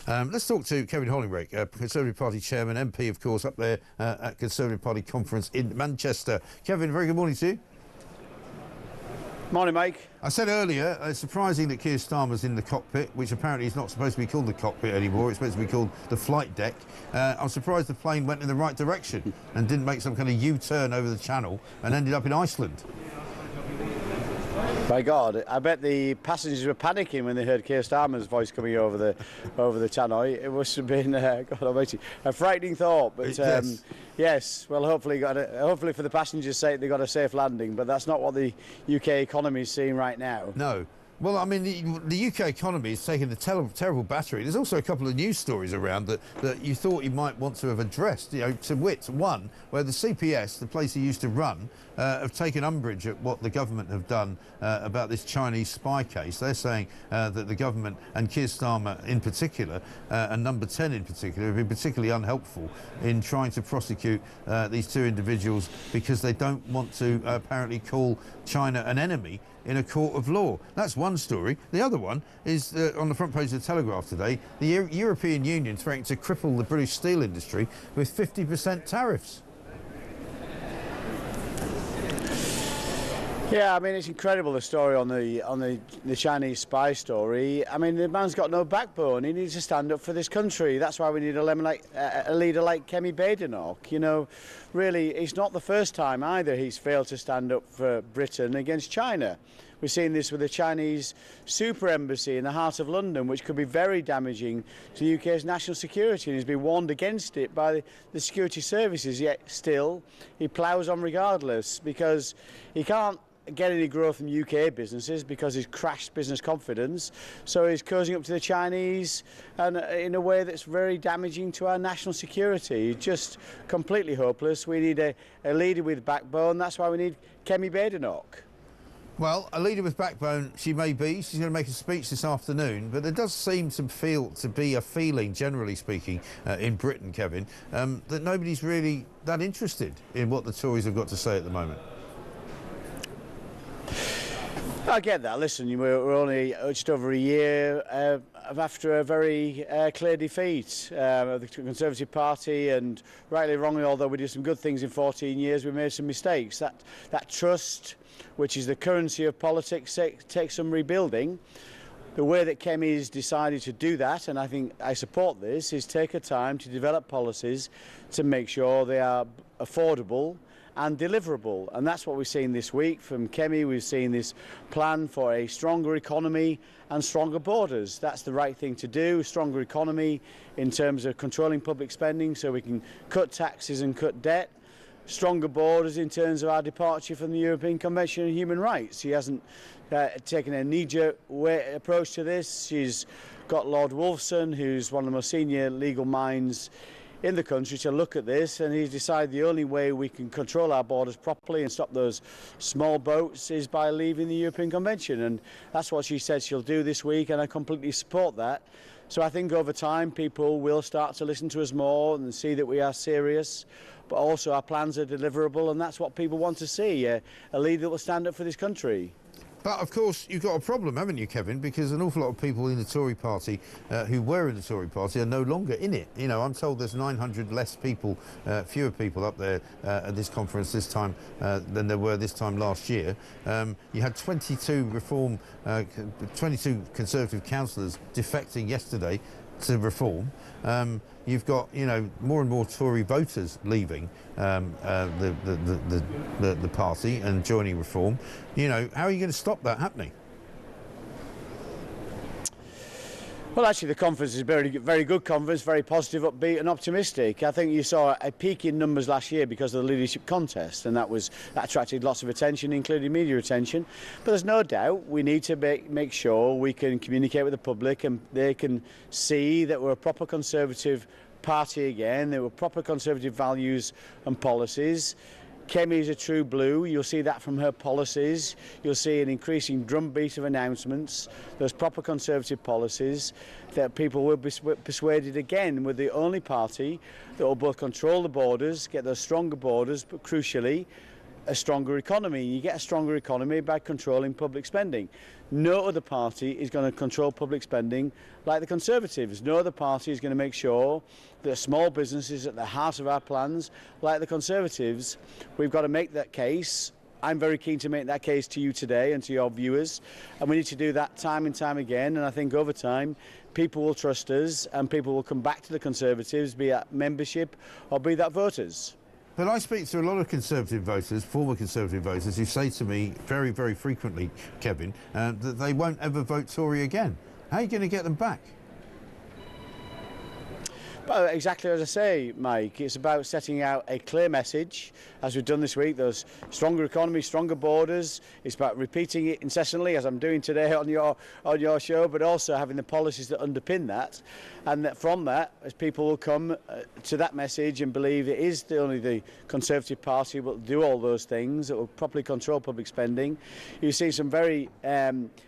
Let's talk to Kevin Hollinrake, Conservative Party Chairman, MP, of course, up there at Conservative Party Conference in Manchester. Kevin, very good morning to you. Morning, Mike. I said earlier, it's surprising that Keir Starmer's in the cockpit, which apparently is not supposed to be called the cockpit anymore. It's supposed to be called the flight deck. I'm surprised the plane went in the right direction and didn't make some kind of U-turn over the channel and ended up in Iceland. By God, I bet the passengers were panicking when they heard Keir Starmer's voice coming over the channel. It must have been, God almighty, a frightening thought. But yes, well, hopefully for the passengers' sake, they got a safe landing. But that's not what the UK economy is seeing right now. No. Well, I mean, the UK economy is taking a terrible battery. There's also a couple of news stories around that you thought you might want to have addressed, to wit. One, where the CPS, the place he used to run, have taken umbrage at what the government have done about this Chinese spy case. They're saying that the government, and Keir Starmer in particular, and Number 10 in particular, have been particularly unhelpful in trying to prosecute these two individuals because they don't want to apparently call China an enemy in a court of law. That's one story. The other one is on the front page of the Telegraph today, the European Union threatening to cripple the British steel industry with 50% tariffs. Yeah, I mean, it's incredible, the story on the Chinese spy story. I mean, the man's got no backbone. He needs to stand up for this country. That's why we need a leader like Kemi Badenoch. Really, it's not the first time either he's failed to stand up for Britain against China. We've seen this with the Chinese super embassy in the heart of London, which could be very damaging to the UK's national security, and he's been warned against it by the security services, yet still he ploughs on regardless, because he can't get any growth in UK businesses because he's crashed business confidence. So he's cozying up to the Chinese, and in a way that's very damaging to our national security. Just completely hopeless. We need a leader with backbone. That's why we need Kemi Badenoch. Well, a leader with backbone she may be. She's going to make a speech this afternoon, but there does seem to be a feeling, generally speaking, in Britain, Kevin, that nobody's really that interested in what the Tories have got to say at the moment. I get that. Listen, we're only just over a year after a very clear defeat of the Conservative Party, and rightly or wrongly, although we did some good things in 14 years, we made some mistakes. That trust, which is the currency of politics, takes some rebuilding. The way that Kemi's decided to do that, and I think I support this, is take her time to develop policies to make sure they are affordable and deliverable, and that's what we've seen this week from Kemi. We've seen this plan for a stronger economy and stronger borders. That's the right thing to do. Stronger economy in terms of controlling public spending so we can cut taxes and cut debt. Stronger borders in terms of our departure from the European Convention on Human Rights. She hasn't taken a knee-jerk approach to this. She's got Lord Wolfson, who's one of the most senior legal minds in the country, to look at this, and he's decided the only way we can control our borders properly and stop those small boats is by leaving the European Convention, and that's what she said she'll do this week, and I completely support that. So I think over time people will start to listen to us more and see that we are serious, but also our plans are deliverable, and that's what people want to see, a leader that will stand up for this country. But, of course, you've got a problem, haven't you, Kevin? Because an awful lot of people in the Tory party who were in the Tory party are no longer in it. I'm told there's 900 less people, fewer people up there at this conference this time than there were this time last year. You had 22 Conservative councillors defecting yesterday to Reform. You've got, more and more Tory voters leaving the party and joining Reform. How are you going to stop that happening? Well, actually, the conference is a very good conference, very positive, upbeat and optimistic. I think you saw a peak in numbers last year because of the leadership contest, and that attracted lots of attention, including media attention. But there's no doubt we need to make sure we can communicate with the public and they can see that we're a proper Conservative party again, there were proper Conservative values and policies. Kemi is a true blue. You'll see that from her policies. You'll see an increasing drumbeat of announcements. There's proper Conservative policies that people will be persuaded again. We're the only party that will both control the borders, get those stronger borders, but crucially a stronger economy. You get a stronger economy by controlling public spending. No other party is going to control public spending like the Conservatives. No other party is going to make sure that small businesses at the heart of our plans like the Conservatives. We've got to make that case. I'm very keen to make that case to you today and to your viewers, and we need to do that time and time again, and I think over time people will trust us and people will come back to the Conservatives, be that membership or be that voters. But I speak to a lot of Conservative voters, former Conservative voters, who say to me very, very frequently, Kevin, that they won't ever vote Tory again. How are you going to get them back? Well, exactly as I say, Mike, it's about setting out a clear message, as we've done this week. Those stronger economy, stronger borders. It's about repeating it incessantly, as I'm doing today on your show, but also having the policies that underpin that. And that from that, as people will come to that message and believe it is only the Conservative Party will do all those things, that will properly control public spending. You see some very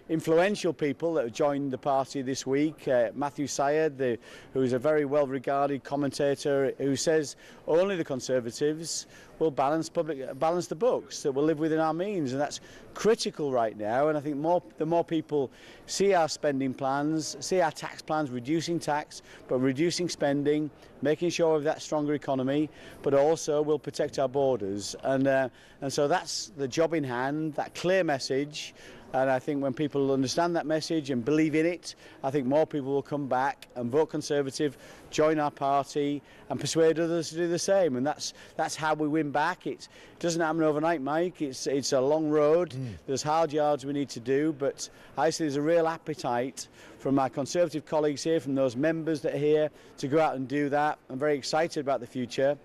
influential people that have joined the party this week. Matthew Syed, who is a very well-regarded commentator, who says only the Conservatives will balance the books, that will live within our means, and that's critical right now. And I think the more people see our spending plans, see our tax plans, reducing tax but reducing spending, making sure of that stronger economy, but also will protect our borders, and so that's the job in hand, that clear message. And I think when people understand that message and believe in it, I think more people will come back and vote Conservative, join our party and persuade others to do the same. And that's how we win back. It doesn't happen overnight, Mike. It's a long road. There's hard yards we need to do, but I see there's a real appetite from my Conservative colleagues here, from those members that are here, to go out and do that. I'm very excited about the future.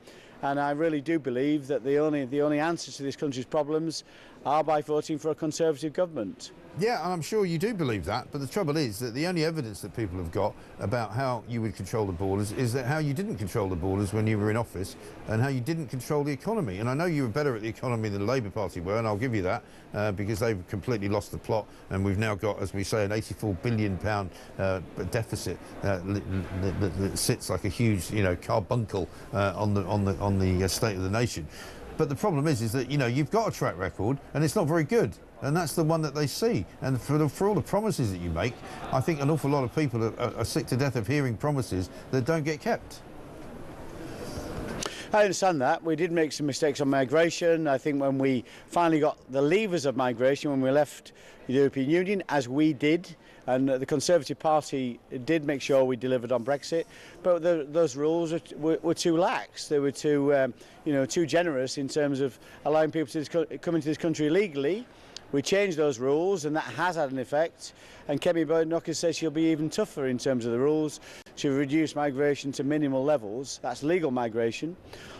And I really do believe that the only answer to this country's problems are by voting for a Conservative government. Yeah, and I'm sure you do believe that, but the trouble is that the only evidence that people have got about how you would control the borders is that how you didn't control the borders when you were in office and how you didn't control the economy. And I know you were better at the economy than the Labour Party were, and I'll give you that, because they've completely lost the plot, and we've now got, as we say, an £84 billion deficit that sits like a huge, carbuncle on the state of the nation. But the problem is that, you've got a track record and it's not very good. And that's the one that they see. And for all the promises that you make, I think an awful lot of people are sick to death of hearing promises that don't get kept. I understand that. We did make some mistakes on migration. I think when we finally got the levers of migration, when we left the European Union, as we did, and the Conservative Party did make sure we delivered on Brexit, but those rules were too lax. They were too generous in terms of allowing people to come into this country illegally. We changed those rules, and that has had an effect. And Kemi Badenoch has said she'll be even tougher in terms of the rules to reduce migration to minimal levels. That's legal migration.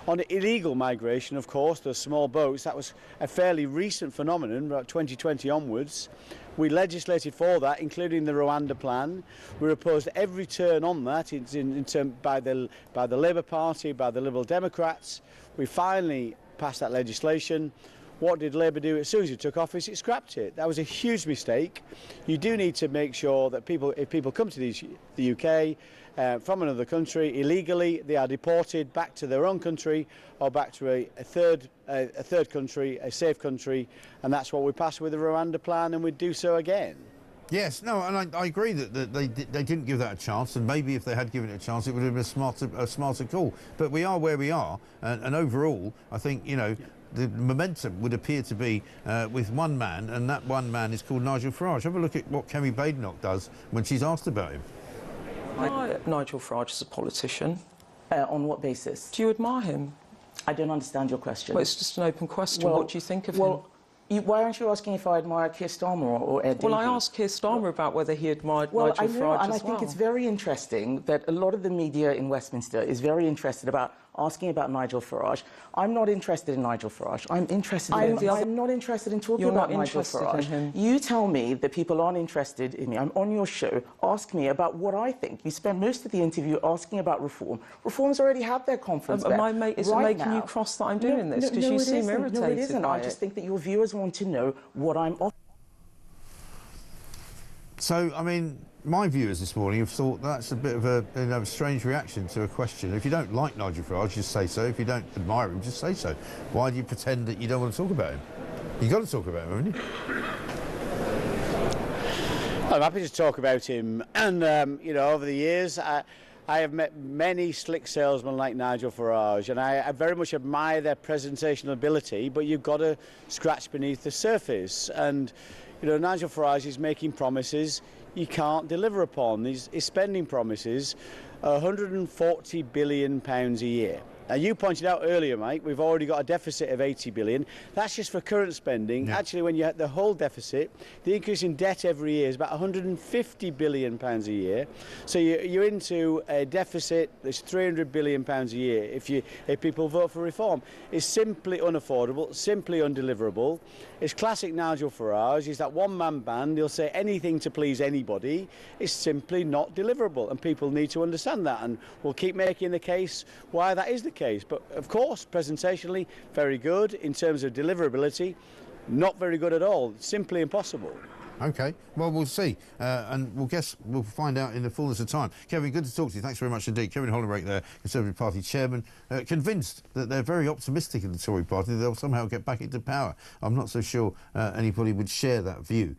On illegal migration, of course, those small boats, that was a fairly recent phenomenon, about 2020 onwards. We legislated for that, including the Rwanda plan. We opposed every turn on that by the Labour Party, by the Liberal Democrats. We finally passed that legislation. What did Labour do as soon as it took office? It scrapped it. That was a huge mistake. You do need to make sure that if people come to the UK from another country illegally, they are deported back to their own country or back to a third country, a safe country, and that's what we passed with the Rwanda plan, and we'd do so again. Yes, no, and I agree that they didn't give that a chance, and maybe if they had given it a chance, it would have been a smarter call. But we are where we are, and overall, I think, the momentum would appear to be with one man, and that one man is called Nigel Farage. Have a look at what Kemi Badenoch does when she's asked about him. Nigel Farage is a politician. On what basis? Do you admire him? I don't understand your question. Well, it's just an open question. What do you think of him? Why aren't you asking if I admire Keir Starmer or Ed Davey? Well, I asked Keir Starmer about whether he admired Nigel Farage as well. And I think it's very interesting that a lot of the media in Westminster is very interested about asking about Nigel Farage. I'm not interested in Nigel Farage. I'm not interested in talking about Nigel Farage. You tell me that people aren't interested in me. I'm on your show. Ask me about what I think. You spend most of the interview asking about reform. Reforms already have their conference back. Is it making you cross that I'm doing this? Because you seem irritated. No, it isn't. I just think that your viewers want to know what I'm offering. So, I mean, my viewers this morning have thought that's a bit of a strange reaction to a question. If you don't like Nigel Farage, just say so. If you don't admire him, just say so. Why do you pretend that you don't want to talk about him? You've got to talk about him, haven't you? I'm happy to talk about him, and you know, over the years I have met many slick salesmen like Nigel Farage, and I very much admire their presentational ability, but you've got to scratch beneath the surface. And you know, Nigel Farage is making promises he can't deliver upon. He's spending promises £140 billion a year. Now, you pointed out earlier, Mike, we've already got a deficit of 80 billion. That's just for current spending. Yeah. Actually, when you have the whole deficit, the increase in debt every year is about 150 billion pounds a year. So you're into a deficit that's 300 billion pounds a year if people vote for reform. It's simply unaffordable, simply undeliverable. It's classic Nigel Farage. He's that one-man band. He'll say anything to please anybody. It's simply not deliverable, and people need to understand that. And we'll keep making the case why that is the case. But of course, presentationally, very good. In terms of deliverability, not very good at all. Simply impossible. OK, well, we'll see, and we'll find out in the fullness of time. Kevin, good to talk to you. Thanks very much indeed. Kevin Hollinrake there, Conservative Party chairman, convinced that they're very optimistic in the Tory party. They'll somehow get back into power. I'm not so sure anybody would share that view.